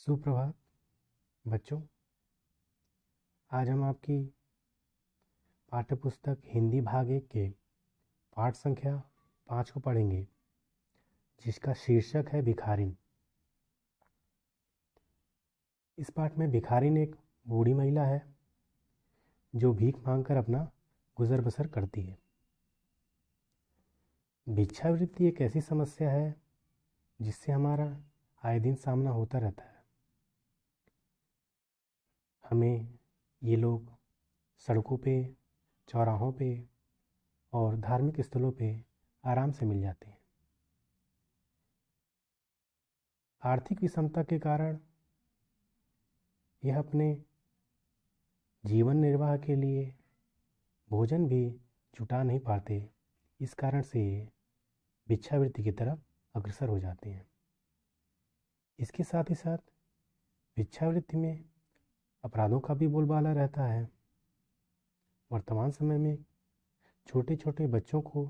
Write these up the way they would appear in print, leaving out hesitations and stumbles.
सुप्रभात बच्चों। आज हम आपकी पाठ्यपुस्तक हिंदी भाग 1 के पाठ संख्या 5 को पढ़ेंगे, जिसका शीर्षक है भिखारिन। इस पाठ में भिखारिन एक बूढ़ी महिला है जो भीख मांगकर अपना गुजर बसर करती है। भिक्षावृत्ति एक ऐसी समस्या है जिससे हमारा आए दिन सामना होता रहता है। हमें ये लोग सड़कों पे, चौराहों पे और धार्मिक स्थलों पे आराम से मिल जाते हैं। आर्थिक विषमता के कारण यह अपने जीवन निर्वाह के लिए भोजन भी जुटा नहीं पाते। इस कारण से ये भिक्षावृत्ति की तरफ अग्रसर हो जाते हैं। इसके साथ ही साथ भिक्षावृत्ति में अपराधों का भी बोलबाला रहता है। वर्तमान समय में छोटे छोटे बच्चों को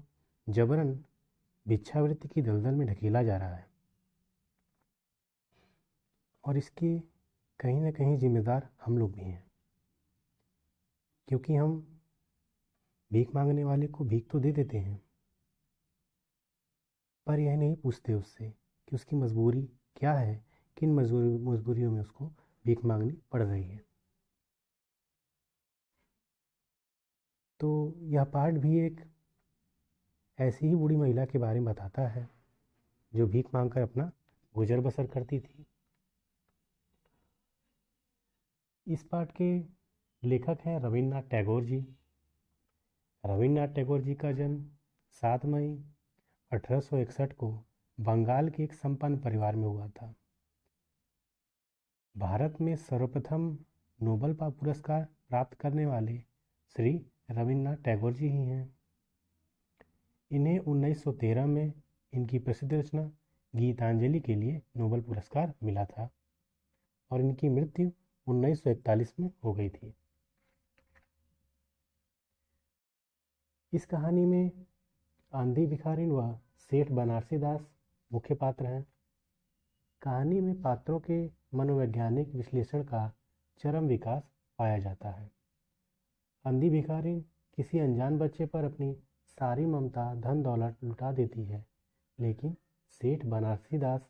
जबरन भिक्षावृत्ति की दलदल में ढकेला जा रहा है और इसके कहीं ना कहीं जिम्मेदार हम लोग भी हैं, क्योंकि हम भीख मांगने वाले को भीख तो दे देते हैं, पर यह नहीं पूछते उससे कि उसकी मजबूरी क्या है, किन मजबूरियों में उसको भीख मांगनी पड़ रही है। तो यह पाठ भी एक ऐसी ही बूढ़ी महिला के बारे में बताता है जो भीख मांगकर अपना गुजर बसर करती थी। इस पाठ के लेखक हैं रविन्द्रनाथ टैगोर जी। रविन्द्रनाथ टैगोर जी का जन्म 7 मई 1861 को बंगाल के एक संपन्न परिवार में हुआ था। भारत में सर्वप्रथम नोबेल पुरस्कार प्राप्त करने वाले श्री रविन्द्रनाथ टैगोर जी ही हैं। इन्हें 1913 में इनकी प्रसिद्ध रचना गीतांजलि के लिए नोबेल पुरस्कार मिला था और इनकी मृत्यु 1941 में हो गई थी। इस कहानी में आंधी भिखारिन व सेठ बनारसी दास मुख्य पात्र हैं। कहानी में पात्रों के मनोवैज्ञानिक विश्लेषण का चरम विकास पाया जाता है। अंधी भिखारिन किसी अनजान बच्चे पर अपनी सारी ममता धन दौलत लुटा देती है, लेकिन सेठ बनारसी दास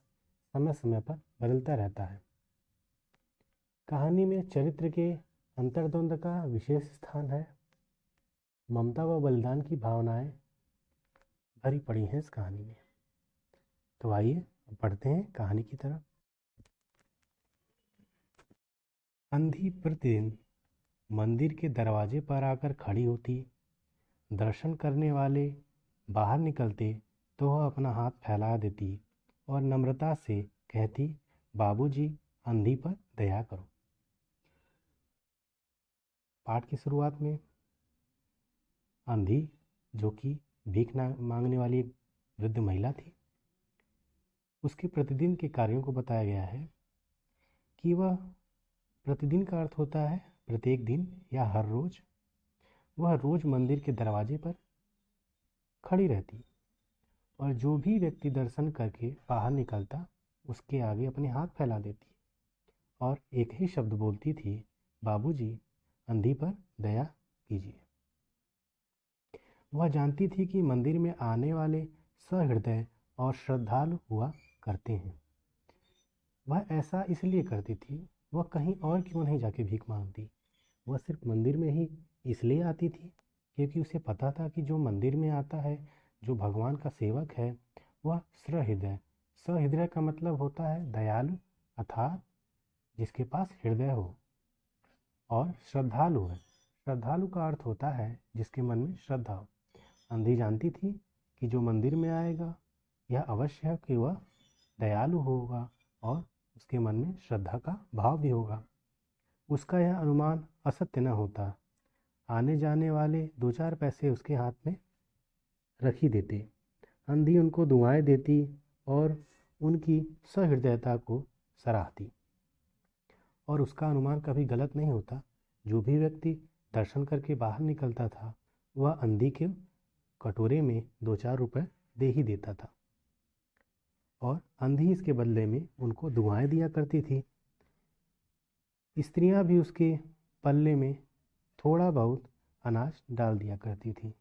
समय समय पर बदलता रहता है। कहानी में चरित्र के अंतर्द्वंद का विशेष स्थान है। ममता व बलिदान की भावनाएं भरी पड़ी हैं इस कहानी में। तो आइए पढ़ते हैं कहानी की तरफ। अंधी प्रतिदिन मंदिर के दरवाजे पर आकर खड़ी होती। दर्शन करने वाले बाहर निकलते तो वह अपना हाथ फैला देती और नम्रता से कहती, बाबूजी, अंधी पर दया करो। पाठ की शुरुआत में अंधी, जो कि भीख मांगने वाली एक वृद्ध महिला थी, उसके प्रतिदिन के कार्यों को बताया गया है कि वह प्रतिदिन का अर्थ होता है प्रत्येक दिन या हर रोज। वह रोज मंदिर के दरवाजे पर खड़ी रहती और जो भी व्यक्ति दर्शन करके बाहर निकलता उसके आगे अपने हाथ फैला देती और एक ही शब्द बोलती थी, बाबूजी, अंधी पर दया कीजिए। वह जानती थी कि मंदिर में आने वाले सहृदय और श्रद्धालु हुआ करते हैं। वह ऐसा इसलिए करती थी, वह कहीं और क्यों नहीं जाके भीख मांगती। वह सिर्फ मंदिर में ही इसलिए आती थी क्योंकि उसे पता था कि जो मंदिर में आता है, जो भगवान का सेवक है, वह सहृदय। सहृदय का मतलब होता है दयालु, अर्थात जिसके पास हृदय हो, और श्रद्धालु है। श्रद्धालु का अर्थ होता है जिसके मन में श्रद्धा हो। अंधी जानती थी कि जो मंदिर में आएगा यह अवश्य है कि वह दयालु होगा और उसके मन में श्रद्धा का भाव भी होगा। उसका यह अनुमान असत्य न होता। आने जाने वाले 2-4 पैसे उसके हाथ में रख ही देते। अंधी उनको दुआएं देती और उनकी सहृदयता को सराहती और उसका अनुमान कभी गलत नहीं होता। जो भी व्यक्ति दर्शन करके बाहर निकलता था वह अंधी के कटोरे में 2-4 रुपए दे ही देता था और अंधी इसके बदले में उनको दुआएं दिया करती थी। स्त्रियां भी उसके पल्ले में थोड़ा बहुत अनाज डाल दिया करती थी।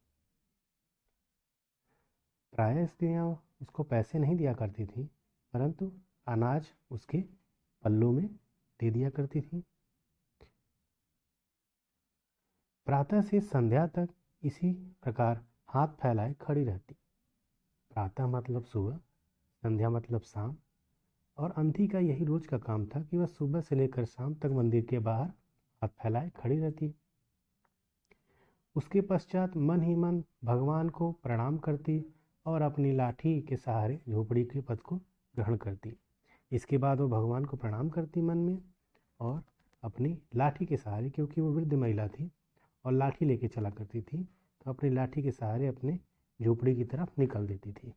प्रायः स्त्रियां उसको पैसे नहीं दिया करती थी, परंतु अनाज उसके पल्लों में दे दिया करती थी। प्रातः से संध्या तक इसी प्रकार हाथ फैलाए खड़ी रहती। प्रातः मतलब सुबह, संध्या मतलब शाम, और अंधी का यही रोज का काम था कि वह सुबह से लेकर शाम तक मंदिर के बाहर हाथ फैलाए खड़ी रहती। उसके पश्चात मन ही मन भगवान को प्रणाम करती और अपनी लाठी के सहारे झोपड़ी के पद को ग्रहण करती। इसके बाद वो भगवान को प्रणाम करती मन में और अपनी लाठी के सहारे, क्योंकि वो वृद्ध महिला थी और लाठी लेके चला करती थी, तो अपनी लाठी के सहारे अपने झोपड़ी की तरफ निकल देती थी।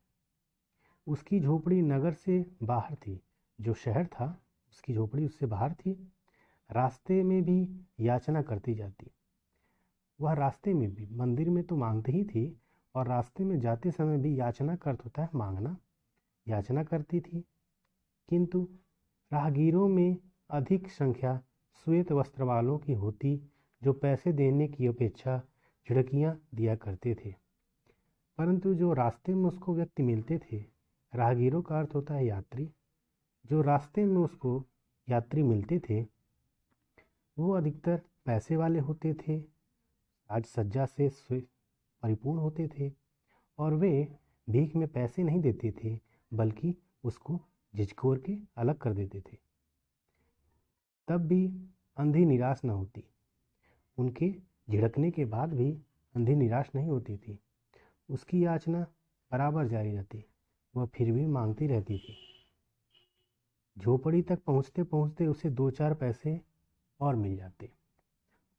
उसकी झोपड़ी नगर से बाहर थी, जो शहर था उसकी झोपड़ी उससे बाहर थी। रास्ते में भी याचना करती जाती। वह रास्ते में भी, मंदिर में तो मांगती ही थी और रास्ते में जाते समय भी याचना का अर्थ होता है मांगना, याचना करती थी। किंतु राहगीरों में अधिक संख्या श्वेत वस्त्र वालों की होती, जो पैसे देने की अपेक्षा झिड़कियाँ दिया करते थे। परंतु जो रास्ते में उसको व्यक्ति मिलते थे, राहगीरों का अर्थ होता है यात्री, जो रास्ते में उसको यात्री मिलते थे वो अधिकतर पैसे वाले होते थे, आज सज्जा से परिपूर्ण होते थे, और वे भीख में पैसे नहीं देते थे, बल्कि उसको झिझकोर के अलग कर देते थे। तब भी अंधी निराश न होती। उनके झिड़कने के बाद भी अंधी निराश नहीं होती थी। उसकी याचना बराबर जारी रहती, वह फिर भी मांगती रहती थी। झोपड़ी तक पहुँचते पहुँचते उसे 2-4 पैसे और मिल जाते,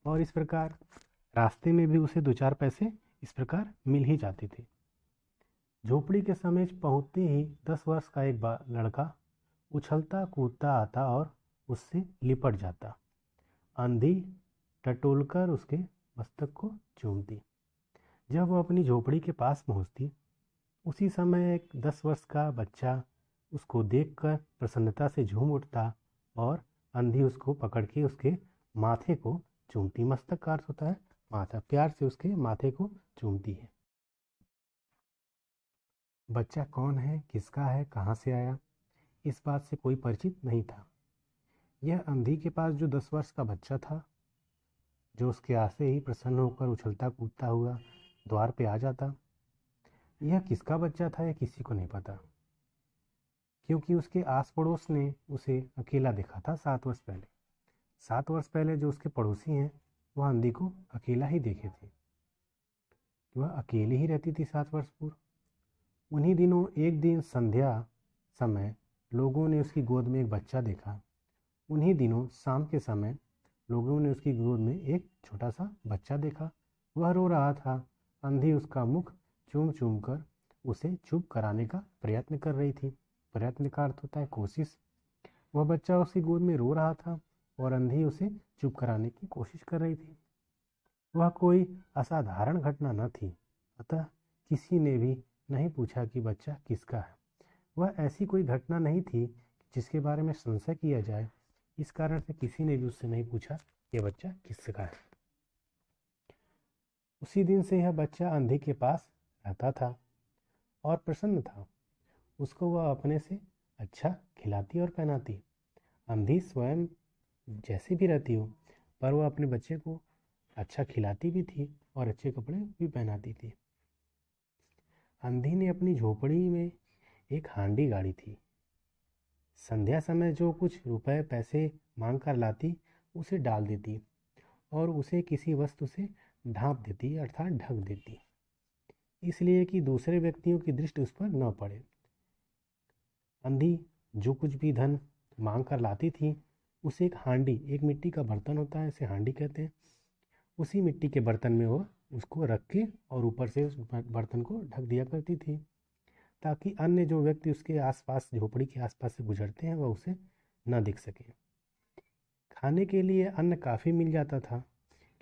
और इस प्रकार रास्ते में भी उसे 2-4 पैसे इस प्रकार मिल ही जाते थे। झोपड़ी के समीप पहुँचते ही 10 वर्ष का एक लड़का उछलता कूदता आता और उससे लिपट जाता। अंधी टटोलकर उसके मस्तक को चूमती। जब वह अपनी झोपड़ी के पास पहुँचती, उसी समय एक 10 वर्ष का बच्चा उसको देखकर प्रसन्नता से झूम उठता और अंधी उसको पकड़ के उसके माथे को चूमती। मस्तक का अर्थ होता है माथा, प्यार से उसके माथे को चूमती है। बच्चा कौन है, किसका है, कहाँ से आया, इस बात से कोई परिचित नहीं था। यह अंधी के पास जो 10 वर्ष का बच्चा था, जो उसके आते ही प्रसन्न होकर उछलता कूदता हुआ द्वार पे आ जाता, यह किसका बच्चा था यह किसी को नहीं पता, क्योंकि उसके आस पड़ोस ने उसे अकेला देखा था 7 वर्ष पहले। 7 वर्ष पहले जो उसके पड़ोसी हैं वह अंधी को अकेला ही देखे थे। वह अकेली ही रहती थी 7 वर्ष पूर्व। उन्हीं दिनों एक दिन संध्या समय लोगों ने उसकी गोद में एक बच्चा देखा। उन्हीं दिनों शाम के समय लोगों ने उसकी गोद में एक छोटा सा बच्चा देखा। वह रो रहा था। अंधी उसका मुख चूम चूम कर उसे चुप कराने का प्रयत्न कर रही थी। प्रयत्न का अर्थ होता है कोशिश। वह बच्चा उसकी गोद में रो रहा था और अंधी उसे चुप कराने की कोशिश कर रही थी। वह कोई असाधारण घटना न थी, अतः किसी ने भी नहीं पूछा कि बच्चा किसका है। वह ऐसी कोई घटना नहीं थी जिसके बारे में संशय किया जाए। इस कारण से किसी ने भी उससे नहीं पूछा कि बच्चा किसका है। उसी दिन से यह बच्चा अंधी के पास रहता था और प्रसन्न था। उसको वह अपने से अच्छा खिलाती और पहनाती। अंधी स्वयं जैसे भी रहती हो, पर वह अपने बच्चे को अच्छा खिलाती भी थी और अच्छे कपड़े भी पहनाती थी। अंधी ने अपनी झोपड़ी में एक हांडी गाड़ी थी। संध्या समय जो कुछ रुपए पैसे मांग कर लाती उसे डाल देती और उसे किसी वस्तु से ढांप देती, अर्थात ढक देती, इसलिए कि दूसरे व्यक्तियों की दृष्टि उस पर न पड़े। अंधी जो कुछ भी धन मांग कर लाती थी उसे एक हांडी, एक मिट्टी का बर्तन होता है, इसे हांडी कहते हैं, उसी मिट्टी के बर्तन में वो उसको रख के और ऊपर से उस बर्तन को ढक दिया करती थी, ताकि अन्य जो व्यक्ति उसके आसपास, झोपड़ी के आसपास से गुजरते हैं, वह उसे न दिख सके। खाने के लिए अन्न काफ़ी मिल जाता था,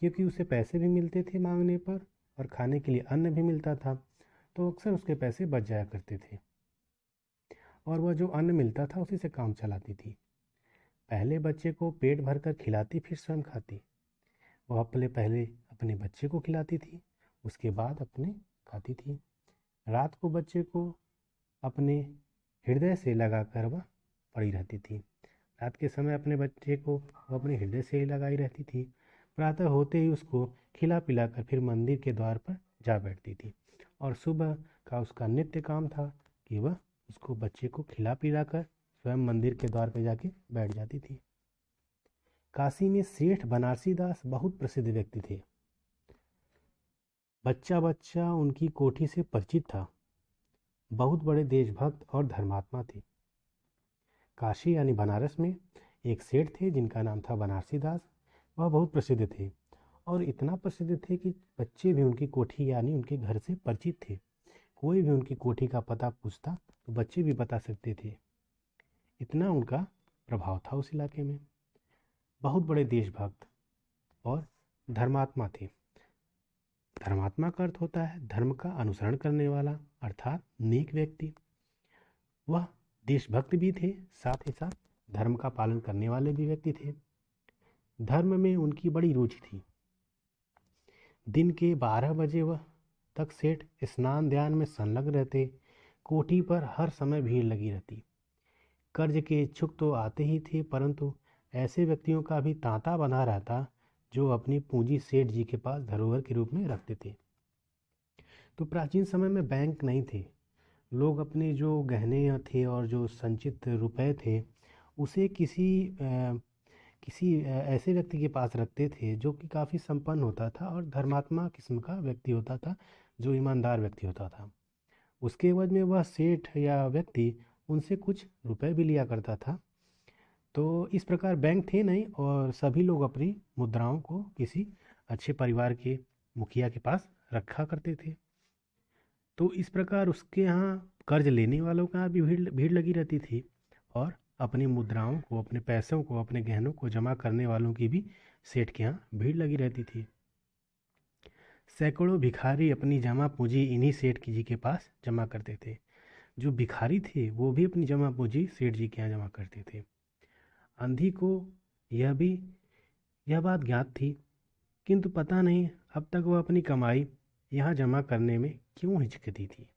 क्योंकि उसे पैसे भी मिलते थे मांगने पर और खाने के लिए अन्न भी मिलता था, तो अक्सर उसके पैसे बच जाया करते थे और वह जो अन्न मिलता था उसी से काम चलाती थी। पहले बच्चे को पेट भरकर खिलाती, फिर स्वयं खाती। वह पहले अपने बच्चे को खिलाती थी, उसके बाद अपने खाती थी। रात को बच्चे को अपने हृदय से लगाकर वह पड़ी रहती थी। रात के समय अपने बच्चे को वह अपने हृदय से ही लगाई रहती थी। प्रातः होते ही उसको खिला पिलाकर फिर मंदिर के द्वार पर जा बैठती थी, और सुबह का उसका नित्य काम था कि वह उसको बच्चे को खिला पिलाकर स्वयं मंदिर के द्वार पर जाके बैठ जाती थी। काशी में सेठ बनारसी दास बहुत प्रसिद्ध व्यक्ति थे। बच्चा बच्चा उनकी कोठी से परिचित था। बहुत बड़े देशभक्त और धर्मात्मा थे। काशी यानी बनारस में एक सेठ थे जिनका नाम था बनारसी दास। वह बहुत प्रसिद्ध थे, और इतना प्रसिद्ध थे कि बच्चे भी उनकी कोठी यानी उनके घर से परिचित थे। कोई भी उनकी कोठी का पता पूछता तो बच्चे भी बता सकते थे। इतना उनका प्रभाव था उस इलाके में। बहुत बड़े देशभक्त और धर्मात्मा थे। धर्मात्मा का अर्थ होता है धर्म का अनुसरण करने वाला, अर्थात नेक व्यक्ति। वह देशभक्त भी थे, साथ ही साथ धर्म का पालन करने वाले भी व्यक्ति थे। धर्म में उनकी बड़ी रुचि थी। दिन के 12 बजे वह तक सेठ स्नान ध्यान में संलग्न रहते। कोठी पर हर समय भीड़ लगी रहती। कर्ज के इच्छुक तो आते ही थे, परंतु ऐसे व्यक्तियों का भी तांता बंधा रहता जो अपनी पूंजी सेठ जी के पास धरोहर के रूप में रखते थे। तो प्राचीन समय में बैंक नहीं थे। लोग अपने जो गहने थे और जो संचित रुपए थे उसे किसी ऐसे व्यक्ति के पास रखते थे जो कि काफ़ी संपन्न होता था और धर्मात्मा किस्म का व्यक्ति होता था, जो ईमानदार व्यक्ति होता था। उसके एवज में वह सेठ या व्यक्ति उनसे कुछ रुपए भी लिया करता था। तो इस प्रकार बैंक थे नहीं, और सभी लोग अपनी मुद्राओं को किसी अच्छे परिवार के मुखिया के पास रखा करते थे। तो इस प्रकार उसके यहाँ कर्ज लेने वालों का भी भीड़ लगी रहती थी, और अपनी मुद्राओं को, अपने पैसों को, अपने गहनों को जमा करने वालों की भी सेठ के यहाँ भीड़ लगी रहती थी। सैकड़ों भिखारी अपनी जमा पूंजी इन्हीं सेठ जी के पास जमा करते थे। जो भिखारी थे वो भी अपनी जमा पूंजी सेठ जी के यहाँ जमा करते थे। अंधी को यह बात ज्ञात थी, किंतु पता नहीं अब तक वह अपनी कमाई यहाँ जमा करने में क्यों हिचकती थी।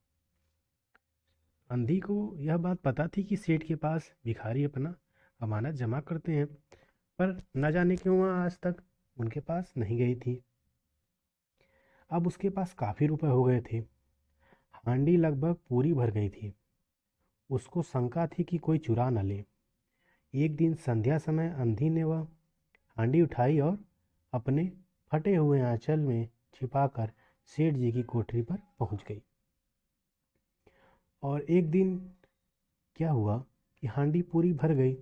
अंधी को यह बात पता थी कि सेठ के पास भिखारी अपना अमानत जमा करते हैं, पर न जाने क्यों वह आज तक उनके पास नहीं गई थी। अब उसके पास काफ़ी रुपए हो गए थे। हांडी लगभग पूरी भर गई थी। उसको शंका थी कि कोई चुरा न ले। एक दिन संध्या समय अंधी ने वह हांडी उठाई और अपने फटे हुए आंचल में छिपाकर सेठ जी की कोठरी पर पहुंच गई। और एक दिन क्या हुआ कि हांडी पूरी भर गई,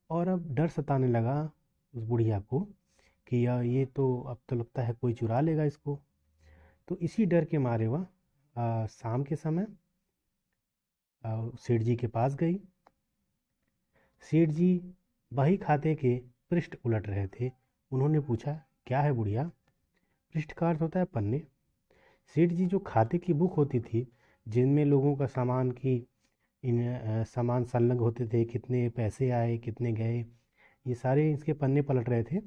और अब डर सताने लगा उस बुढ़िया को कि यार ये तो अब तो लगता है कोई चुरा लेगा इसको। तो इसी डर के मारे वह शाम के समय सेठ जी के पास गई। सेठ जी बही खाते के पृष्ठ उलट रहे थे। उन्होंने पूछा, क्या है बुढ़िया? पृष्ठ का अर्थ होता है पन्ने। सेठ जी जो खाते की बुक होती थी जिनमें लोगों का सामान संलग्न होते थे, कितने पैसे आए कितने गए, ये सारे इसके पन्ने पलट रहे थे।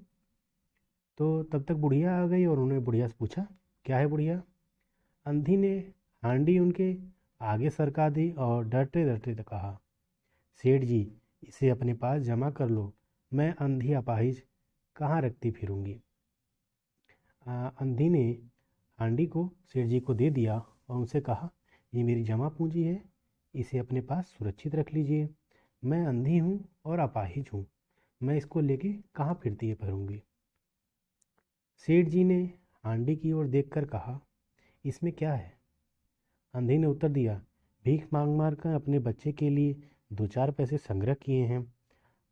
तो तब तक बुढ़िया आ गई और उन्होंने बुढ़िया से पूछा, क्या है बुढ़िया? अंधी ने हांडी उनके आगे सरका दी और डरते डरते कहा, सेठ जी इसे अपने पास जमा कर लो, मैं अंधी अपाहिज कहाँ रखती फिरूंगी। अंधी ने हांडी को सेठ जी को दे दिया और उनसे कहा, ये मेरी जमा पूंजी है, इसे अपने पास सुरक्षित रख लीजिए। मैं अंधी हूँ और अपाहिज हूँ, मैं इसको लेके कहाँ फिरती फिरूंगी। सेठ जी ने हांडी की ओर देखकर कहा, इसमें क्या है? अंधी ने उत्तर दिया, भीख मांग मार कर अपने बच्चे के लिए 2-4 पैसे संग्रह किए हैं,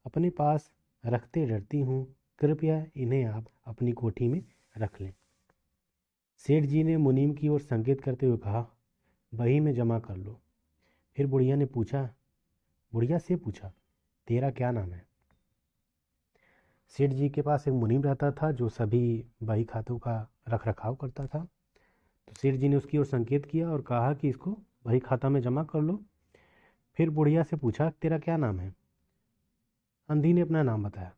अपने पास रखते डरती हूँ, कृपया इन्हें आप अपनी कोठी में रख लें। सेठ जी ने मुनीम की ओर संकेत करते हुए कहा, बही में जमा कर लो। फिर बुढ़िया से पूछा, तेरा क्या नाम है? सेठ जी के पास एक मुनीम रहता था जो सभी बही खातों का रख रखाव करता था। तो सेठ जी ने उसकी ओर संकेत किया और कहा कि इसको बही खाता में जमा कर लो। फिर बुढ़िया से पूछा, तेरा क्या नाम है? अंधी ने अपना नाम बताया।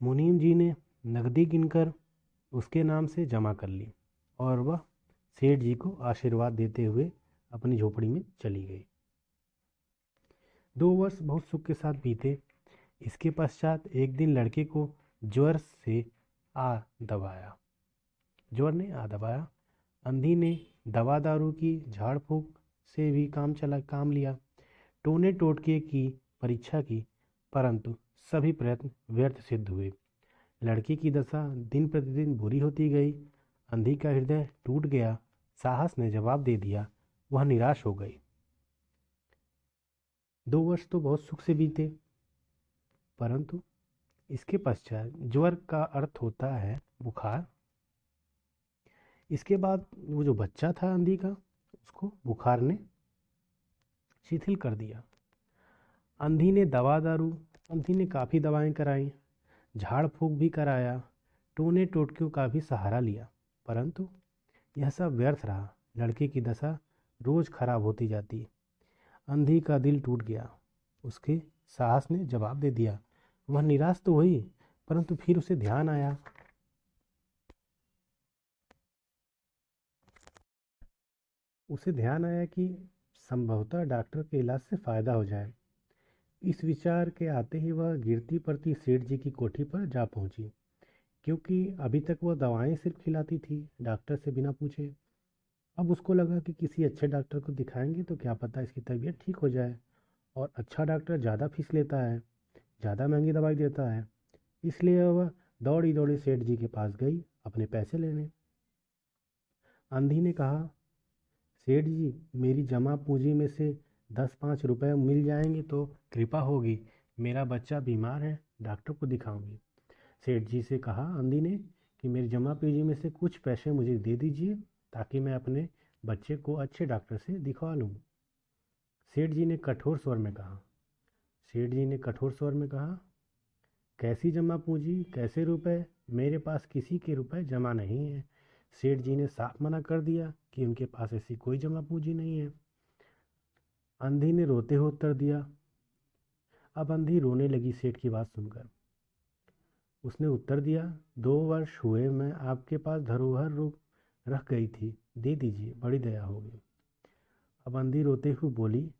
मुनीम जी ने नकदी गिनकर उसके नाम से जमा कर ली और वह सेठ जी को आशीर्वाद देते हुए अपनी झोपड़ी में चली गई। 2 वर्ष बहुत सुख के साथ बीते। इसके पश्चात एक दिन लड़के को ज्वर ने आ दबाया। अंधी ने दवा दारू की झाड़ फूक से भी काम लिया। टोने टोटके की परीक्षा की, परंतु सभी प्रयत्न व्यर्थ सिद्ध हुए। लड़के की दशा दिन प्रतिदिन बुरी होती गई। अंधी का हृदय टूट गया। साहस ने जवाब दे दिया। वह निराश हो गई। 2 वर्ष तो बहुत सुख से बीते, परंतु इसके पश्चात ज्वर का अर्थ होता है बुखार। इसके बाद वो जो बच्चा था अंधी का, उसको बुखार ने शिथिल कर दिया। अंधी ने काफ़ी दवाएं कराई, झाड़ फूक भी कराया, टोने टोटकियों का भी सहारा लिया, परंतु यह सब व्यर्थ रहा। लड़के की दशा रोज खराब होती जाती। अंधी का दिल टूट गया। उसके साहस ने जवाब दे दिया। वह निराश तो हुई, परंतु फिर उसे ध्यान आया कि संभवतः डॉक्टर के इलाज से फायदा हो जाए। इस विचार के आते ही वह गिरती पड़ती सेठ जी की कोठी पर जा पहुंची, क्योंकि अभी तक वह दवाएं सिर्फ खिलाती थी, डॉक्टर से बिना पूछे। अब उसको लगा कि किसी अच्छे डॉक्टर को दिखाएंगे तो क्या पता इसकी तबीयत ठीक हो जाए, और अच्छा डॉक्टर ज़्यादा फीस लेता है, ज़्यादा महंगी दवाई देता है। इसलिए वह दौड़ी दौड़ी सेठ जी के पास गई अपने पैसे लेने। अंधी ने कहा, सेठ जी, मेरी जमा पूंजी में से 10-5 रुपए मिल जाएंगे तो कृपा होगी। मेरा बच्चा बीमार है, डॉक्टर को दिखाऊंगी। सेठ जी से कहा अंधी ने कि मेरी जमा पूंजी में से कुछ पैसे मुझे दे दीजिए, ताकि मैं अपने बच्चे को अच्छे डॉक्टर से दिखवा लूँ। सेठ जी ने कठोर स्वर में कहा, कैसी जमा पूंजी, कैसे रुपए? मेरे पास किसी के रुपए जमा नहीं है। सेठ जी ने साफ मना कर दिया कि उनके पास ऐसी कोई जमा पूंजी नहीं है। अंधी ने रोते हुए उत्तर दिया। अब अंधी रोने लगी सेठ की बात सुनकर। उसने उत्तर दिया, 2 वर्ष हुए मैं आपके पास धरोहर रूप रख गई थी, दे दीजिए, बड़ी दया होगी। अब अंधी रोते हुए बोली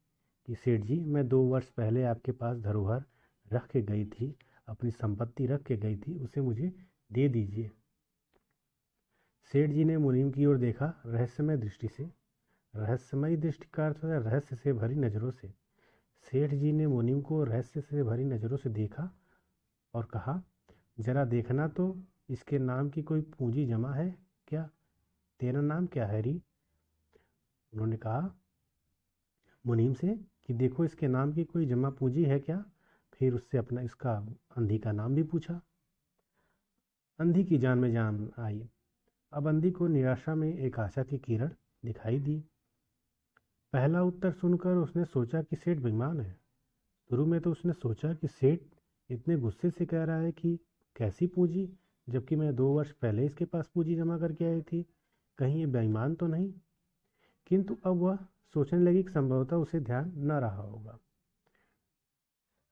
कि सेठ जी, मैं 2 वर्ष पहले आपके पास धरोहर रख के गई थी, अपनी संपत्ति रख के गई थी, उसे मुझे दे दीजिए। सेठ जी ने मुनीम की ओर देखा रहस्यमयी दृष्टि का अर्थ है रहस्य से भरी नज़रों से। सेठ जी ने मुनीम को रहस्य से भरी नज़रों से देखा और कहा, जरा देखना तो, इसके नाम की कोई पूंजी जमा है क्या? तेरा नाम क्या है री? उन्होंने कहा मुनीम से कि देखो इसके नाम की कोई जमा पूंजी है क्या? फिर उससे इसका अंधी का नाम भी पूछा। अंधी की जान में जान आई। अब अंधी को निराशा में एक आशा की किरण दिखाई दी। पहला उत्तर सुनकर उसने सोचा कि सेठ बेईमान है। शुरू में तो उसने सोचा कि सेठ इतने गुस्से से कह रहा है कि कैसी पूंजी, जबकि मैं 2 वर्ष पहले इसके पास पूंजी जमा करके आई थी, कहीं ये बेईमान तो नहीं। किंतु अब वह सोचने लगी कि संभवतः उसे ध्यान न रहा होगा।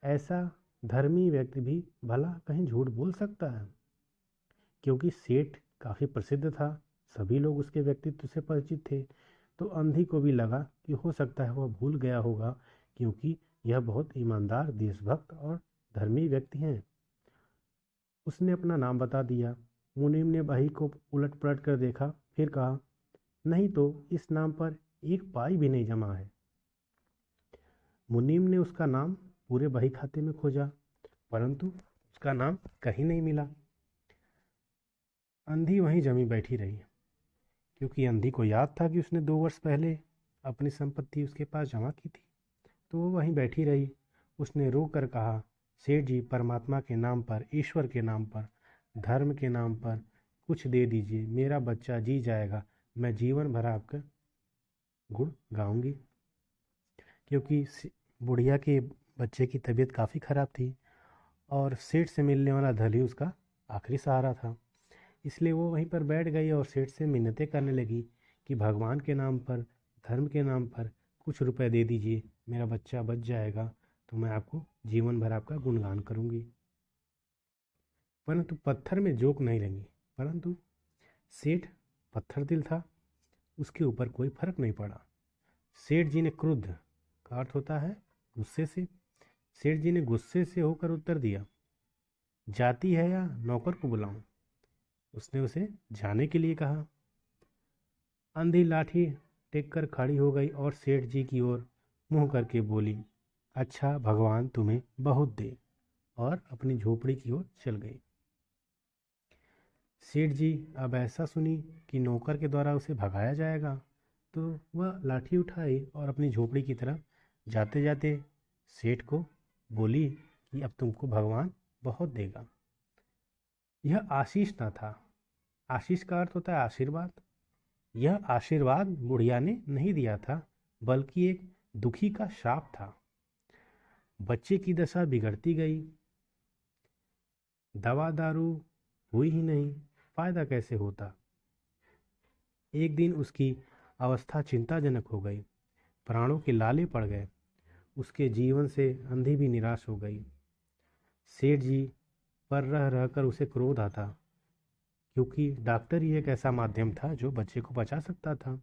ऐसा धर्मी व्यक्ति भी भला कहीं झूठ बोल सकता है? क्योंकि सेठ काफ़ी प्रसिद्ध था, सभी लोग उसके व्यक्तित्व से परिचित थे, तो अंधी को भी लगा कि हो सकता है वह भूल गया होगा, क्योंकि यह बहुत ईमानदार, देशभक्त और धर्मी व्यक्ति हैं। उसने अपना नाम बता दिया। मुनीम ने बही को उलट पलट कर देखा, फिर कहा, नहीं तो इस नाम पर 1 पाई भी नहीं जमा है। मुनीम ने उसका नाम पूरे बही खाते में खोजा, परंतु उसका नाम कहीं नहीं मिला। अंधी वहीं जमी बैठी रही, क्योंकि अंधी को याद था कि उसने 2 वर्ष पहले अपनी संपत्ति उसके पास जमा की थी, तो वो वहीं बैठी रही। उसने रो कर कहा, सेठ जी, परमात्मा के नाम पर, ईश्वर के नाम पर, धर्म के नाम पर कुछ दे दीजिए, मेरा बच्चा जी जाएगा, मैं जीवन भर आपका गुण गाऊंगी। क्योंकि बुढ़िया के बच्चे की तबीयत काफ़ी ख़राब थी और सेठ से मिलने वाला धन ही उसका आखिरी सहारा था। इसलिए वो वहीं पर बैठ गई और सेठ से मिन्नतें करने लगी कि भगवान के नाम पर, धर्म के नाम पर कुछ रुपए दे दीजिए, मेरा बच्चा बच जाएगा, तो मैं आपको जीवन भर आपका गुणगान करूंगी। परंतु पत्थर में जोक नहीं लगी। परंतु सेठ पत्थर दिल था, उसके ऊपर कोई फर्क नहीं पड़ा। सेठ जी ने क्रुद्ध का अर्थ होता है गुस्से से, सेठ जी ने गुस्से से होकर उत्तर दिया, जाती है या नौकर को बुलाऊं? उसने उसे जाने के लिए कहा। अंधी लाठी टेक कर खड़ी हो गई और सेठ जी की ओर मुंह करके बोली, अच्छा भगवान तुम्हें बहुत दे, और अपनी झोपड़ी की ओर चल गई। सेठ जी अब ऐसा सुनी कि नौकर के द्वारा उसे भगाया जाएगा, तो वह लाठी उठाई और अपनी झोपड़ी की तरफ जाते जाते सेठ को बोली कि अब तुमको भगवान बहुत देगा। यह आशीष न था। आशीष का अर्थ होता है आशीर्वाद। यह आशीर्वाद बुढ़िया ने नहीं दिया था, बल्कि एक दुखी का श्राप था। बच्चे की दशा बिगड़ती गई। दवा दारू हुई ही नहीं, फायदा कैसे होता। एक दिन उसकी अवस्था चिंताजनक हो गई, प्राणों के लाले पड़ गए। उसके जीवन से अंधी भी निराश हो गई। सेठ जी पर रह रहकर उसे क्रोध आता, क्योंकि डॉक्टर ही एक ऐसा माध्यम था जो बच्चे को बचा सकता था,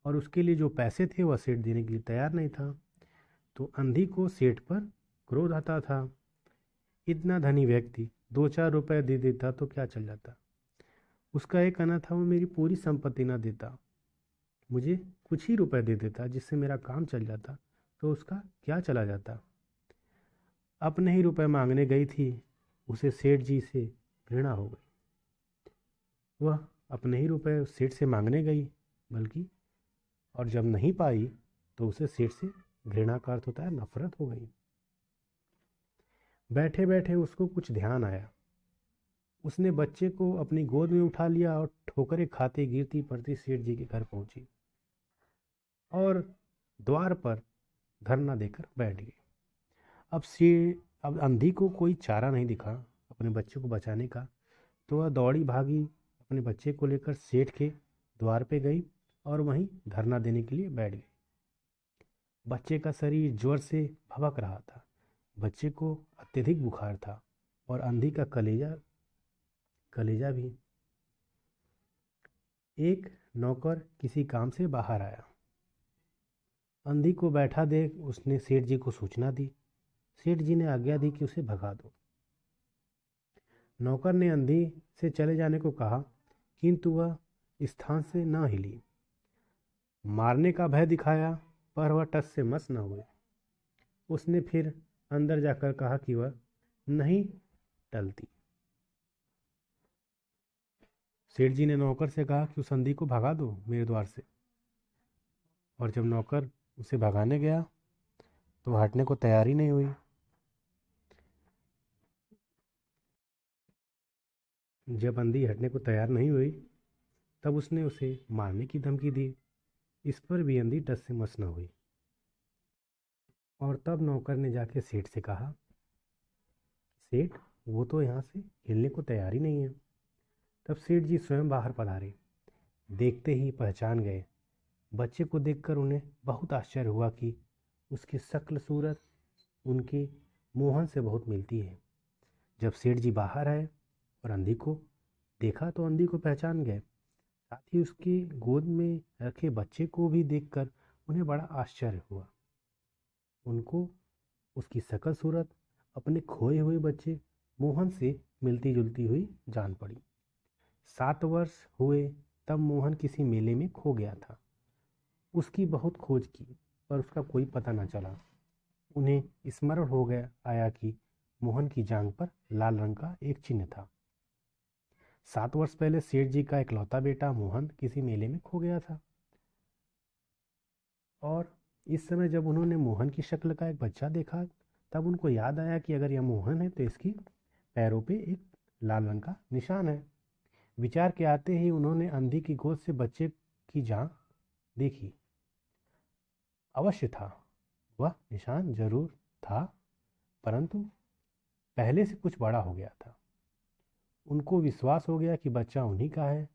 और उसके लिए जो पैसे थे वह सेठ देने के लिए तैयार नहीं था। तो अंधी को सेठ पर क्रोध आता था। इतना धनी व्यक्ति 2-4 रुपए दे देता तो क्या चल जाता। उसका एक कहना था, वो मेरी पूरी संपत्ति ना देता, मुझे कुछ ही रुपए दे देता जिससे मेरा काम चल जाता, तो उसका क्या चला जाता। अपने ही रुपए मांगने गई थी, उसे सेठ जी से घृणा हो गई। वह अपने ही रुपए सेठ से मांगने गई, बल्कि और जब नहीं पाई तो उसे सेठ से घृणा का अर्थ होता है नफरत हो गई। बैठे बैठे उसको कुछ ध्यान आया। उसने बच्चे को अपनी गोद में उठा लिया और ठोकरें खाते गिरती पड़ती सेठ जी के घर पहुंची और द्वार पर धरना देकर बैठ गई। अब अंधी को कोई चारा नहीं दिखा अपने बच्चे को बचाने का, तो वह दौड़ी भागी अपने बच्चे को लेकर सेठ के द्वार पे गई और वहीं धरना देने के लिए बैठ गई। बच्चे का शरीर ज्वर से भभक रहा था। बच्चे को अत्यधिक बुखार था और अंधी का कलेजा भी। एक नौकर किसी काम से बाहर आया। अंधी को बैठा देख उसने सेठ जी को सूचना दी। सेठ जी ने आज्ञा दी कि उसे भगा दो। नौकर ने अंधी से चले जाने को कहा, किंतु वह स्थान से न हिली। मारने का भय दिखाया, पर वह टस से मस न हुए। उसने फिर अंदर जाकर कहा कि वह नहीं टलती। सेठ जी ने नौकर से कहा कि उस अंधी को भगा दो मेरे द्वार से। और जब नौकर उसे भगाने गया तो वह हटने को तैयार ही नहीं हुई। जब अंधी हटने को तैयार नहीं हुई तब उसने उसे मारने की धमकी दी। इस पर भी अंधी टस से मस न हुई। और तब नौकर ने जाके सेठ से कहा, सेठ वो तो यहाँ से हिलने को तैयार ही नहीं है। तब सेठ जी स्वयं बाहर पधारे। देखते ही पहचान गए। बच्चे को देखकर उन्हें बहुत आश्चर्य हुआ कि उसकी शक्ल सूरत उनके मोहन से बहुत मिलती है। जब सेठ जी बाहर आए और अंधी को देखा तो अंधी को पहचान गए। साथ ही उसके गोद में रखे बच्चे को भी देखकर उन्हें बड़ा आश्चर्य हुआ। उनको उसकी शक्ल सूरत अपने खोए हुए बच्चे मोहन से मिलती जुलती हुई जान पड़ी। 7 वर्ष हुए तब मोहन किसी मेले में खो गया था। उसकी बहुत खोज की पर उसका कोई पता न चला। उन्हें स्मरण हो गया आया कि मोहन की जांघ पर लाल रंग का एक चिन्ह था। 7 वर्ष पहले सेठ जी का इकलौता बेटा मोहन किसी मेले में खो गया था, और इस समय जब उन्होंने मोहन की शक्ल का एक बच्चा देखा तब उनको याद आया कि अगर यह मोहन है तो इसकी पैरों पे एक लाल रंग का निशान है। विचार के आते ही उन्होंने अंधी की गोद से बच्चे की जांघ देखी। अवश्य था, वह निशान जरूर था, परंतु पहले से कुछ बड़ा हो गया था। उनको विश्वास हो गया कि बच्चा उन्हीं का है।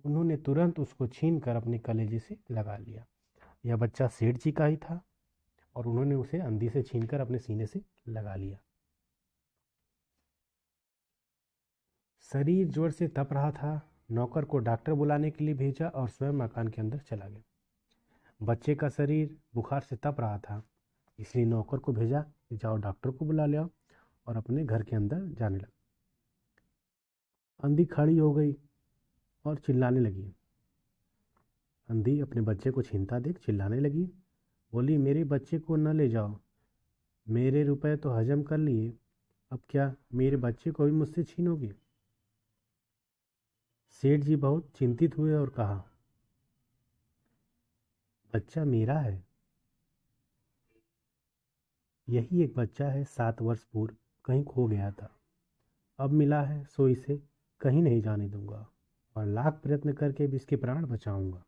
उन्होंने तुरंत उसको छीनकर अपने कलेजे से लगा लिया। यह बच्चा सेठ जी का ही था और उन्होंने उसे अंधी से छीनकर अपने सीने से लगा लिया। शरीर जोर से तप रहा था। नौकर को डॉक्टर बुलाने के लिए भेजा और स्वयं मकान के अंदर चला गया। बच्चे का शरीर बुखार से तप रहा था, इसलिए नौकर को भेजा कि जाओ डॉक्टर को बुला ले आओ, और अपने घर के अंदर जाने लगा। अंधी खड़ी हो गई और चिल्लाने लगी। अंधी अपने बच्चे को छीनता देख चिल्लाने लगी, बोली, मेरे बच्चे को न ले जाओ, मेरे रुपए तो हजम कर लिए, अब क्या मेरे बच्चे को भी मुझसे छीनोगे? सेठ जी बहुत चिंतित हुए और कहा, बच्चा मेरा है। यही एक बच्चा है, 7 वर्ष पूर्व कहीं खो गया था, अब मिला है, सो इसे कहीं नहीं जाने दूंगा और लाख प्रयत्न करके भी इसके प्राण बचाऊंगा।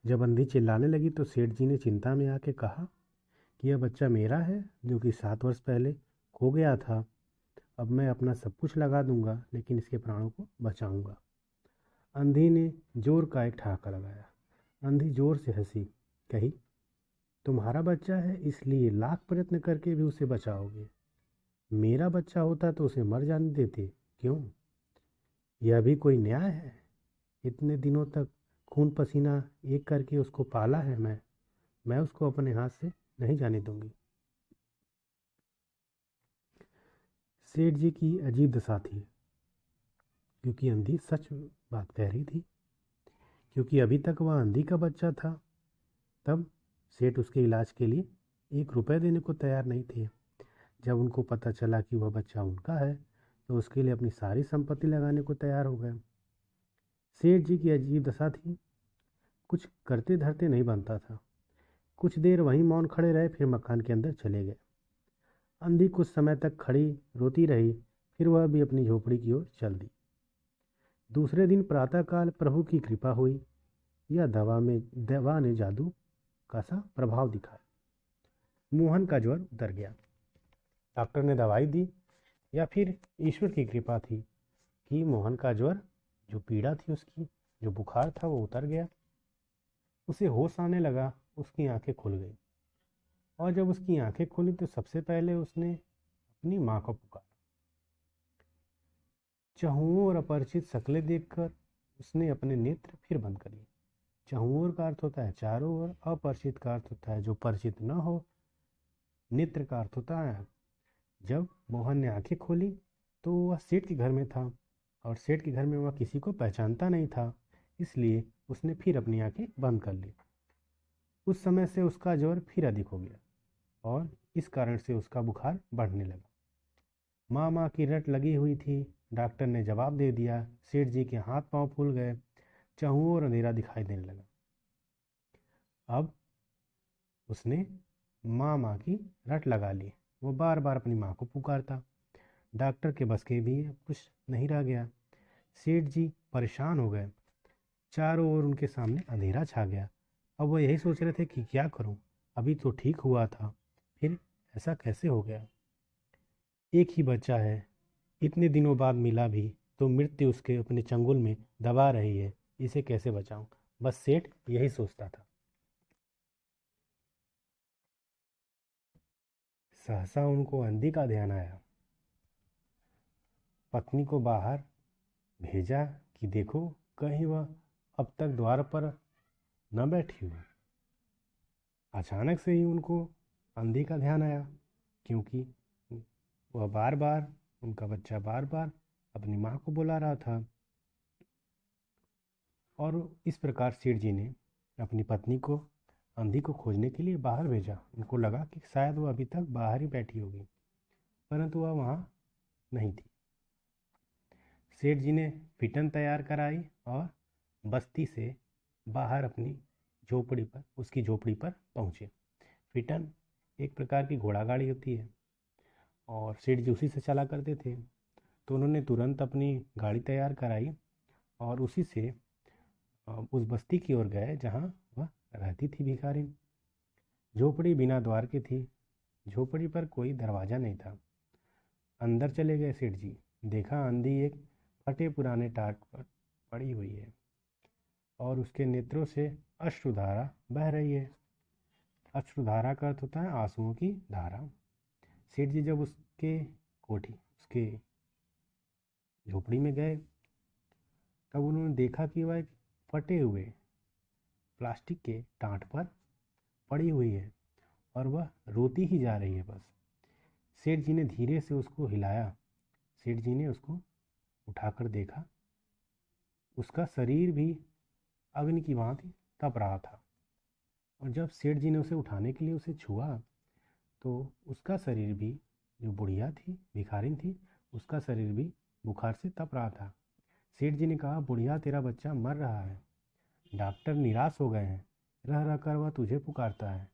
जब अंधी चिल्लाने लगी तो सेठ जी ने चिंता में आके कहा कि यह बच्चा मेरा है, जो कि 7 वर्ष पहले खो गया था। अब मैं अपना सब कुछ लगा दूंगा, लेकिन इसके प्राणों को बचाऊंगा। अंधी ने जोर का एक ठहाका लगाया। अंधी जोर से हंसी, कही, तुम्हारा बच्चा है इसलिए लाख प्रयत्न करके भी उसे बचाओगे, मेरा बच्चा होता तो उसे मर जाने देते, क्यों? यह भी कोई न्याय है? इतने दिनों तक खून पसीना एक करके उसको पाला है मैं उसको अपने हाथ से नहीं जाने दूंगी। सेठ जी की अजीब दशा थी, क्योंकि अंधी सच बात कह रही थी, क्योंकि अभी तक वह अंधी का बच्चा था। तब सेठ उसके इलाज के लिए 1 रुपए देने को तैयार नहीं थे। जब उनको पता चला कि वह बच्चा उनका है, तो उसके लिए अपनी सारी संपत्ति लगाने को तैयार हो गए। सेठ जी की अजीब दशा थी, कुछ करते धरते नहीं बनता था। कुछ देर वहीं मौन खड़े रहे, फिर मकान के अंदर चले गए। अंधी कुछ समय तक खड़ी रोती रही, फिर वह भी अपनी झोपड़ी की ओर चल दी। दूसरे दिन प्रातःकाल प्रभु की कृपा हुई, यह दवा ने जादू का सा प्रभाव दिखाया। मोहन का ज्वर उतर गया। डॉक्टर ने दवाई दी, या फिर ईश्वर की कृपा थी कि मोहन का ज्वर, जो पीड़ा थी उसकी, जो बुखार था, वो उतर गया। उसे होश आने लगा, उसकी आंखें खुल गई, और जब उसकी आंखें खुली तो सबसे पहले उसने अपनी माँ को पुकारा। चहुओं और अपरिचित शक्लें देखकर उसने अपने नेत्र फिर बंद कर लिए। चहुओं का अर्थ होता है चारों ओर, अपरिचित का अर्थ होता है जो परिचित न हो, नेत्र का अर्थ होता है। जब मोहन ने आंखें खोली तो वह सेठ के घर में था, और सेठ के घर में वह किसी को पहचानता नहीं था, इसलिए उसने फिर अपनी आंखें बंद कर ली। उस समय से उसका ज्वर फिर अधिक हो गया, और इस कारण से उसका बुखार बढ़ने लगा। माँ की रट लगी हुई थी। डॉक्टर ने जवाब दे दिया। सेठ जी के हाथ पांव फूल गए, चहुओं और अंधेरा दिखाई देने लगा। अब उसने माँ की रट लगा ली। वो बार बार अपनी माँ को पुकारता। डॉक्टर के बस के भी कुछ नहीं रह गया। सेठ जी परेशान हो गए। चारों ओर उनके सामने अंधेरा छा गया। अब वो यही सोच रहे थे कि क्या करूं, अभी तो ठीक हुआ था, फिर ऐसा कैसे हो गया। एक ही बच्चा है, इतने दिनों बाद मिला भी तो मृत्यु उसके अपने चंगुल में दबा रही है, इसे कैसे बचाऊं। बस सेठ यही सोचता था। सहसा उनको अंधी का ध्यान आया। पत्नी को बाहर भेजा कि देखो कहीं वह अब तक द्वार पर न बैठी हो। अचानक से ही उनको अंधी का ध्यान आया, क्योंकि वह बार बार, उनका बच्चा बार बार अपनी माँ को बुला रहा था। और इस प्रकार सेठ जी ने अपनी पत्नी को अंधी को खोजने के लिए बाहर भेजा। उनको लगा कि शायद वह अभी तक बाहर ही बैठी होगी, परंतु वह वहाँ नहीं थी। सेठ जी ने फिटन तैयार कराई और बस्ती से बाहर अपनी झोपड़ी पर, उसकी झोपड़ी पर पहुँचे। फिटन एक प्रकार की घोड़ा गाड़ी होती है, और सेठ जी उसी से चला करते थे। तो उन्होंने तुरंत अपनी गाड़ी तैयार कराई और उसी से उस बस्ती की ओर गए जहाँ वह रहती थी, भिखारिन। झोपड़ी बिना द्वार की थी। झोपड़ी पर कोई दरवाज़ा नहीं था। अंदर चले गए सेठ जी। देखा अंधी एक फटे पुराने टाट पर पड़ी हुई है और उसके नेत्रों से अश्रुधारा बह रही है। अश्रुधारा का अर्थ होता है आंसुओं की धारा। सेठ जी जब उसके झोपड़ी में गए, तब उन्होंने देखा कि वह एक फटे हुए प्लास्टिक के टाट पर पड़ी हुई है और वह रोती ही जा रही है बस। सेठ जी ने धीरे से उसको हिलाया। सेठ जी ने उसको उठाकर देखा। उसका शरीर भी अग्नि की भांति तप रहा था। और जब सेठ जी ने उसे उठाने के लिए उसे छुआ, तो उसका शरीर भी, जो बुढ़िया थी, भिखारिन थी, उसका शरीर भी बुखार से तप रहा था। सेठ जी ने कहा, बुढ़िया तेरा बच्चा मर रहा है, डॉक्टर निराश हो गए हैं, रह रह कर वह तुझे पुकारता है,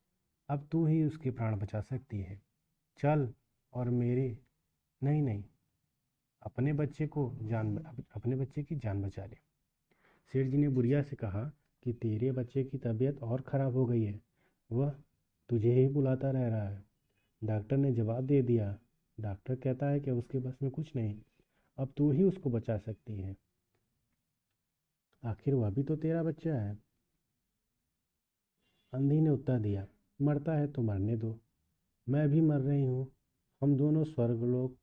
अब तू ही उसके प्राण बचा सकती है, चल और मेरे नहीं नहीं अपने बच्चे की जान बचा ले। सेठ जी ने बुढ़िया से कहा कि तेरे बच्चे की तबीयत और ख़राब हो गई है, वह तुझे ही बुलाता रह रहा है। डॉक्टर ने जवाब दे दिया, डॉक्टर कहता है कि उसके बस में कुछ नहीं, अब तू ही उसको बचा सकती है, आखिर वह भी तो तेरा बच्चा है। अंधी ने उत्तर दिया, मरता है तो मरने दो, मैं भी मर रही हूँ, हम दोनों स्वर्गलोक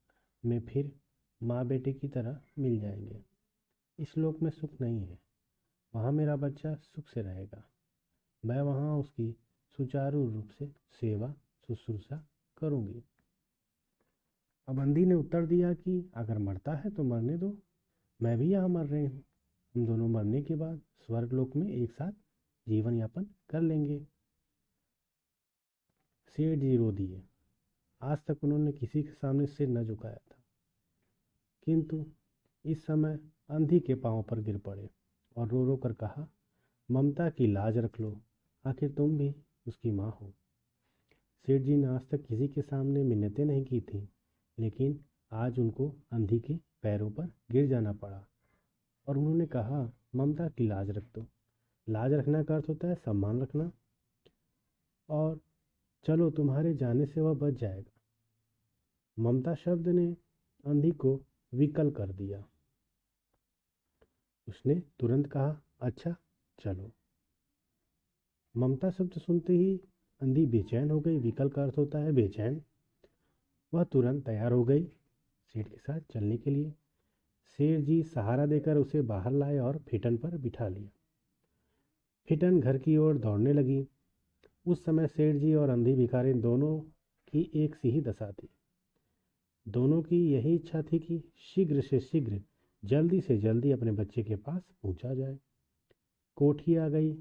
में फिर माँ बेटे की तरह मिल जाएंगे। इस लोक में सुख नहीं है, वहाँ मेरा बच्चा सुख से रहेगा, मैं वहाँ उसकी सुचारू रूप से सेवा शुश्रूषा करूँगी। अब अंधी ने उत्तर दिया कि अगर मरता है तो मरने दो, मैं भी यहाँ मर रही हूँ, हम दोनों मरने के बाद स्वर्गलोक में एक साथ जीवन यापन कर लेंगे। सेठ जी रो दिए। आज तक उन्होंने किसी के सामने सिर न झुकाया था, किंतु इस समय अंधी के पांव पर गिर पड़े और रो रो कर कहा, ममता की लाज रख लो, आखिर तुम भी उसकी माँ हो। सेठ जी ने आज तक किसी के सामने मिन्नतें नहीं की थी, लेकिन आज उनको अंधी के पैरों पर गिर जाना पड़ा और उन्होंने कहा, ममता की लाज रख दो। लाज रखना का अर्थ होता है सम्मान रखना, और चलो तुम्हारे जाने से वह बच जाएगा। ममता शब्द ने अंधी को विकल कर दिया। उसने तुरंत कहा, अच्छा चलो। ममता शब्द सुनते ही अंधी बेचैन हो गई। विकल का अर्थ होता है बेचैन। वह तुरंत तैयार हो गई सेठ के साथ चलने के लिए। सेठ जी सहारा देकर उसे बाहर लाए और फिटन पर बिठा लिया। फिटन घर की ओर दौड़ने लगी। उस समय सेठ जी और अंधी भिखारी दोनों की एक सी ही दशा थी। दोनों की यही इच्छा थी कि शीघ्र से शीघ्र, जल्दी से जल्दी अपने बच्चे के पास पहुंचा जाए। कोठी आ गई।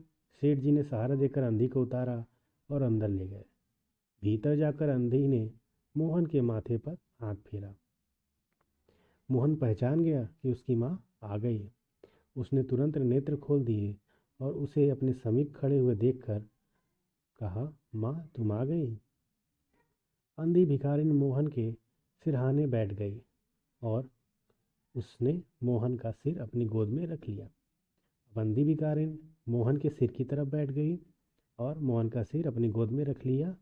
सेठ जी ने सहारा देकर अंधी को उतारा और अंदर ले गए। भीतर जाकर अंधी ने मोहन के माथे पर हाथ फेरा। मोहन पहचान गया कि उसकी माँ आ गई है। उसने तुरंत नेत्र खोल दिए और उसे अपने समीप खड़े हुए देखकर कहा, माँ तुम आ गई। अंधी भिखारिन मोहन के सिरहाने बैठ गई और उसने मोहन का सिर अपनी गोद में रख लिया। अंधी भिखारिन मोहन के सिर की तरफ बैठ गई और मोहन का सिर अपनी गोद में रख लिया।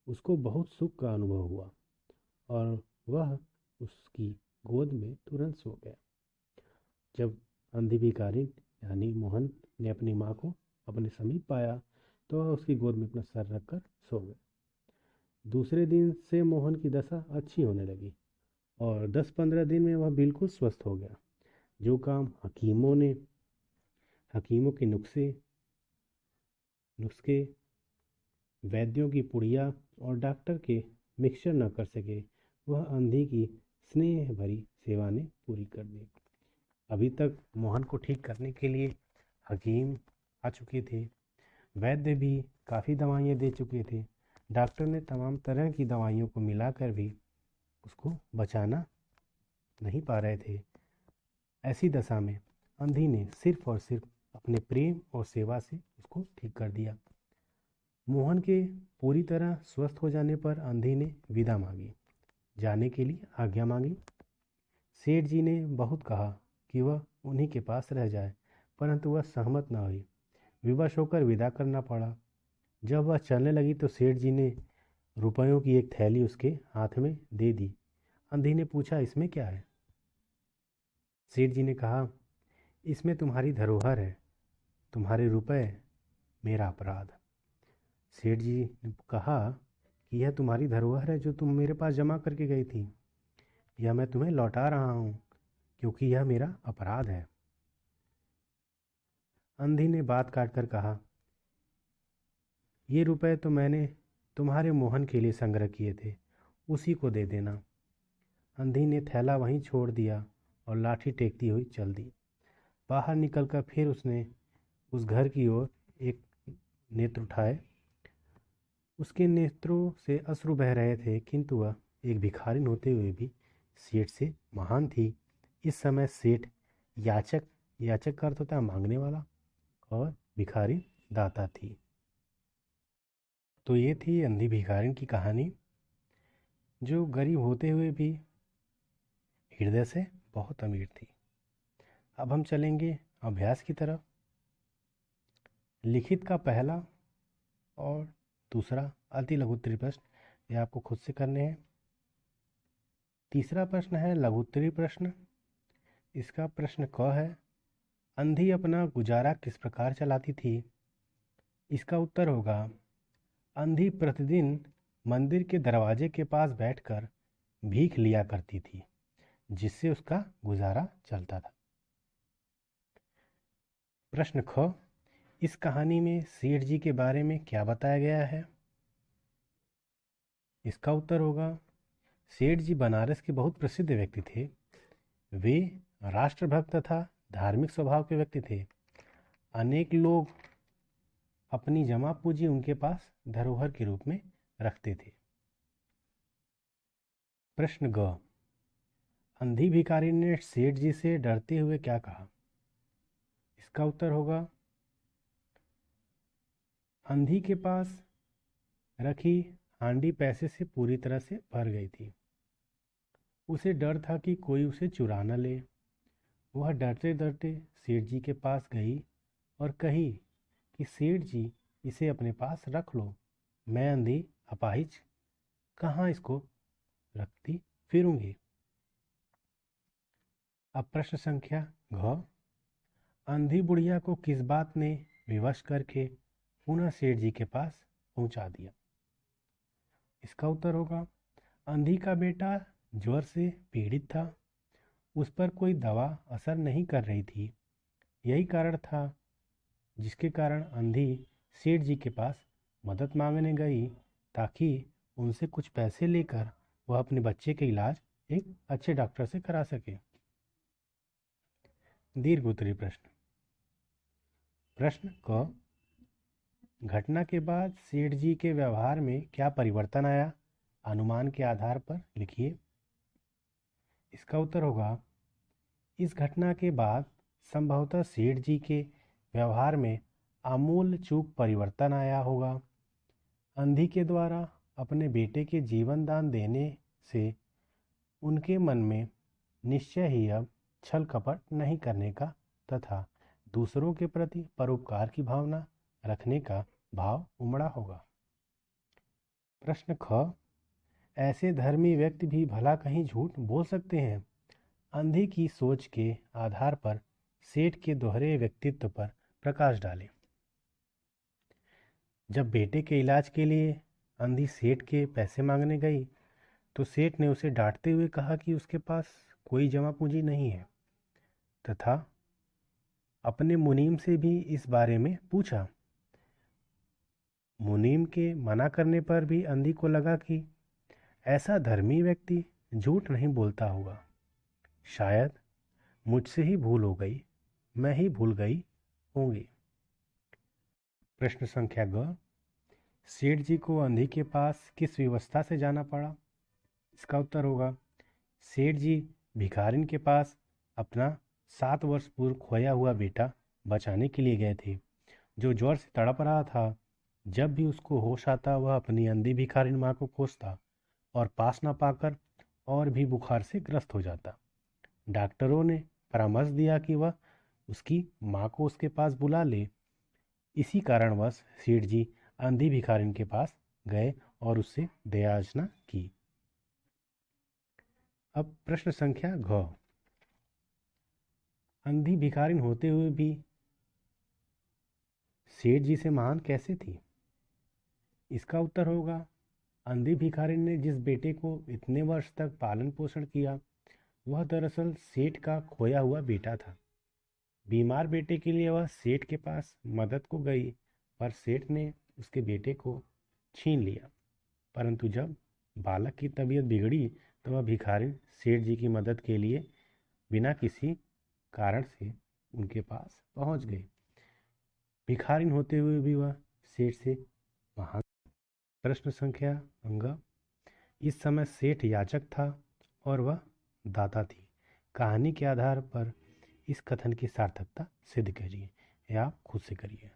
उसको बहुत सुख का अनुभव हुआ और वह उसकी गोद में तुरंत सो गया। जब अंधी भिखारिन यानी मोहन ने अपनी माँ को अपने समीप पाया तो वह उसकी गोद में अपना सर रखकर सो गया। दूसरे दिन से मोहन की दशा अच्छी होने लगी और 10-15 दिन में वह बिल्कुल स्वस्थ हो गया। जो काम हकीमों के नुस्खे, वैद्यों की पुड़िया और डॉक्टर के मिक्सचर न कर सके, वह अंधी की स्नेह भरी सेवा ने पूरी कर दी। अभी तक मोहन को ठीक करने के लिए हकीम आ चुके थे, वैद्य भी काफ़ी दवाइयाँ दे चुके थे, डॉक्टर ने तमाम तरह की दवाइयों को मिलाकर भी उसको बचाना नहीं पा रहे थे। ऐसी दशा में अंधी ने सिर्फ और सिर्फ अपने प्रेम और सेवा से उसको ठीक कर दिया। मोहन के पूरी तरह स्वस्थ हो जाने पर अंधी ने विदा मांगी, जाने के लिए आज्ञा मांगी। सेठ जी ने बहुत कहा कि वह उन्हीं के पास रह जाए, परंतु वह सहमत न हुई। विवश होकर विदा करना पड़ा। जब वह चलने लगी तो सेठ जी ने रुपयों की एक थैली उसके हाथ में दे दी। अंधी ने पूछा, इसमें क्या है? सेठ जी ने कहा, इसमें तुम्हारी धरोहर है, तुम्हारे रुपए मेरा अपराध। सेठ जी ने कहा कि यह तुम्हारी धरोहर है जो तुम मेरे पास जमा करके गई थी। यह मैं तुम्हें लौटा रहा हूँ क्योंकि यह मेरा अपराध है। अंधी ने बात काट कर कहा, ये रुपए तो मैंने तुम्हारे मोहन के लिए संग्रह किए थे, उसी को दे देना। अंधी ने थैला वहीं छोड़ दिया और लाठी टेकती हुई चल दी। बाहर निकलकर फिर उसने उस घर की ओर एक नेत्र उठाए। उसके नेत्रों से अश्रु बह रहे थे, किंतु वह एक भिखारिन होते हुए भी सेठ से महान थी। इस समय सेठ याचक, याचक का अर्थ होता है मांगने वाला, और भिखारी दाता थी। तो ये थी अंधी भिखारिन की कहानी, जो गरीब होते हुए भी हृदय से बहुत अमीर थी। अब हम चलेंगे अभ्यास की तरफ। लिखित का पहला और दूसरा अति लघु उत्तरीय प्रश्न ये आपको खुद से करने हैं। तीसरा प्रश्न है लघु उत्तरीय प्रश्न। इसका प्रश्न क है, अंधी अपना गुजारा किस प्रकार चलाती थी? इसका उत्तर होगा, अंधी प्रतिदिन मंदिर के दरवाजे के पास बैठकर भीख लिया करती थी, जिससे उसका गुजारा चलता था। प्रश्न ख, इस कहानी में सेठ जी के बारे में क्या बताया गया है? इसका उत्तर होगा, सेठ जी बनारस के बहुत प्रसिद्ध व्यक्ति थे। वे राष्ट्रभक्त तथा धार्मिक स्वभाव के व्यक्ति थे। अनेक लोग अपनी जमा पूंजी उनके पास धरोहर के रूप में रखते थे। प्रश्न ग, अंधी भिखारी ने सेठ जी से डरते हुए क्या कहा? इसका उत्तर होगा, अंधी के पास रखी हांडी पैसे से पूरी तरह से भर गई थी। उसे डर था कि कोई उसे चुरा न ले। वह डरते डरते सेठ जी के पास गई और कही कि सेठ जी, इसे अपने पास रख लो, मैं अंधी अपाहिज कहाँ इसको रखती फिरूंगी। अब प्रश्न संख्या घ, अंधी बुढ़िया को किस बात ने विवश करके पुनः सेठ जी के पास पहुंचा दिया? इसका उत्तर होगा, अंधी का बेटा ज्वर से पीड़ित था। उस पर कोई दवा असर नहीं कर रही थी। यही कारण था जिसके कारण अंधी सेठ जी के पास मदद मांगने गई, ताकि उनसे कुछ पैसे लेकर वह अपने बच्चे के इलाज एक अच्छे डॉक्टर से करा सके। दीर्घ उत्तरीय प्रश्न। प्रश्न क, घटना के बाद सेठ जी के व्यवहार में क्या परिवर्तन आया? अनुमान के आधार पर लिखिए। इसका उत्तर होगा, इस घटना के बाद संभवतः सेठ जी के व्यवहार में आमूल चूक परिवर्तन आया होगा। अंधी के द्वारा अपने बेटे के जीवन दान देने से उनके मन में निश्चय ही अब छल कपट नहीं करने का तथा दूसरों के प्रति परोपकार की भावना रखने का भाव उमड़ा होगा। प्रश्न ख, ऐसे धर्मी व्यक्ति भी भला कहीं झूठ बोल सकते हैं? अंधी की सोच के आधार पर सेठ के दोहरे व्यक्तित्व पर प्रकाश डालें। जब बेटे के इलाज के लिए अंधी सेठ के पैसे मांगने गई, तो सेठ ने उसे डांटते हुए कहा कि उसके पास कोई जमा पूंजी नहीं है, तथा अपने मुनीम से भी इस बारे में पूछा। मुनीम के मना करने पर भी अंधी को लगा कि ऐसा धर्मी व्यक्ति झूठ नहीं बोलता होगा। शायद मुझसे ही भूल हो गई, मैं ही भूल गई होंगी। प्रश्न संख्या ग, सेठ जी को अंधी के पास किस व्यवस्था से जाना पड़ा? इसका उत्तर होगा, सेठ जी भिखारिन के पास अपना 7 वर्ष पूर्व खोया हुआ बेटा बचाने के लिए गए थे, जो ज्वर से तड़प रहा था। जब भी उसको होश आता, वह अपनी अंधी भिखारिन माँ को खोजता और पास न पाकर और भी बुखार से ग्रस्त हो जाता। डॉक्टरों ने परामर्श दिया कि वह उसकी माँ को उसके पास बुला ले। इसी कारणवश सेठ जी अंधी भिखारिन के पास गए और उससे दयायाचना की। अब प्रश्न संख्या घ, अंधी भिखारिन होते हुए भी सेठ जी से महान कैसे थी? इसका उत्तर होगा, अंधी भिखारिन ने जिस बेटे को इतने वर्ष तक पालन पोषण किया वह दरअसल सेठ का खोया हुआ बेटा था। बीमार बेटे के लिए वह सेठ के पास मदद को गई, पर सेठ ने उसके बेटे को छीन लिया। परंतु जब बालक की तबीयत बिगड़ी तो वह भिखारिन सेठ जी की मदद के लिए बिना किसी कारण से उनके पास पहुंच गई। भिखारिन होते हुए भी वह सेठ से महान। प्रश्न संख्या अंग, इस समय सेठ याचक था और वह दाता थी। कहानी के आधार पर इस कथन की सार्थकता सिद्ध करिए या आप खुद से करिए।